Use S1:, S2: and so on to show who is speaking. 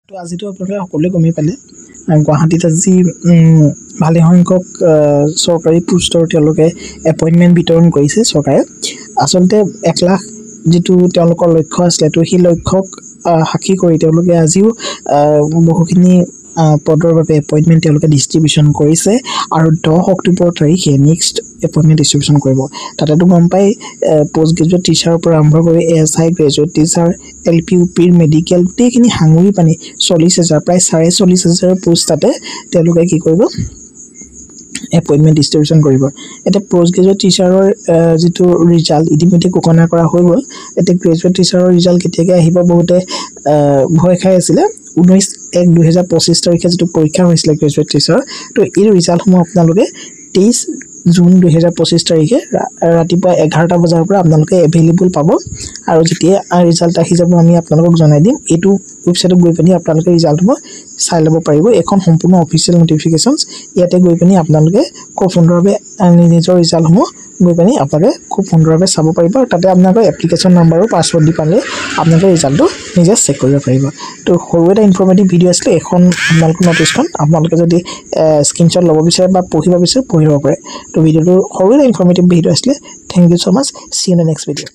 S1: তো আজিতো আপোনালোকে সকলোৱে গমেই পালে গুৱাহাটীত আজি ভালে সংখ্যক চৰকাৰী পোষ্টৰ তেওঁলোকে এপইণ্টমেণ্ট বিতৰণ কৰিছে চৰকাৰে। আচলতে 1 লাখ যিটো তেওঁলোকৰ লক্ষ্য আছিলে তো সেই লক্ষ্যক সাক্ষী কৰি তেওঁলোকে আজিও বহুখিনি পদৰ বাবে এপইণ্টমেণ্ট তেওঁলোকে ডিষ্ট্ৰিবিউশ্যন কৰিছে আৰু 10 অক্টোবৰ তাৰিখে নেক্সট এপইণ্টমেণ্ট ডিষ্ট্ৰিবিউশ্যন কৰিব। তাতেতো গম পাই পোষ্ট গ্ৰেজুৱেট টিচাৰৰ পৰা আৰম্ভ কৰি ASI গ্ৰেজুৱেট টিচাৰ LP UPৰ মেডিকেল গোটেইখিনি সাঙুৰি পানি 40,000 প্ৰায় 40,500 পোষ্ট তাতে তেওঁলোকে কি কৰিব এপইণ্টমেণ্ট ডিষ্ট্ৰিবিউশ্যন কৰিব। এটা পোষ্ট গ্ৰেজুৱেট টিচাৰৰ যিটো ৰিজাল্ট ইতিমধ্যে ঘোষণা কৰা হৈ গ'ল। এটা গ্ৰেজুৱেট টিচাৰৰ ৰিজাল্ট কেতিয়াকৈ আহিব বহুতে ভয় খাই আছিলে। 19/1/2025 তাৰিখে যিটো পৰীক্ষা হৈছিলে গ্ৰেজুৱেট টিচাৰ তো এই ৰিজাল্টসমূহ আপোনালোকে 23 জুন 2025 তাৰিখে ৰাতিপুৱা 11টা বজাৰ পৰা আপোনালোকে এভেইলেবল পাব আৰু যেতিয়া ৰিজাল্ট আহি যাব আমি আপোনালোকক জনাই দিম। এইটো ৱেবছাইটত গৈ পিনি আপোনালোকে ৰিজাল্টসমূহ চাই ল'ব পাৰিব। এখন সম্পূৰ্ণ অফিচিয়েল নটিফিকেশ্যনছ ইয়াতে গৈ পিনি আপোনালোকে খুব সুন্দৰভাৱে নিজৰ ৰিজাল্টসমূহ গৈ পিনি আপোনালোকে খুব সুন্দৰভাৱে চাব পাৰিব। তাতে আপোনালোকৰ এপ্লিকেশ্যন নম্বৰ আৰু পাছৱৰ্ড দি পালে আপোনালোকে ৰিজাল্টটো নিজে চেক কৰিব পাৰিব। তো সৰু এটা ইনফৰ্মেটিভ ভিডিঅ' আছিলে এখন আপোনালোকৰ নটিছখন আপোনালোকে যদি স্ক্ৰীনশ্বট ল'ব বিচাৰে বা পঢ়িব বিচাৰে পঢ়িব পাৰে। তো ভিডিঅ'টো সৰু এটা ইনফৰ্মেটিভ ভিডিঅ' আছিলে। Thank you so' much. See in the next video'.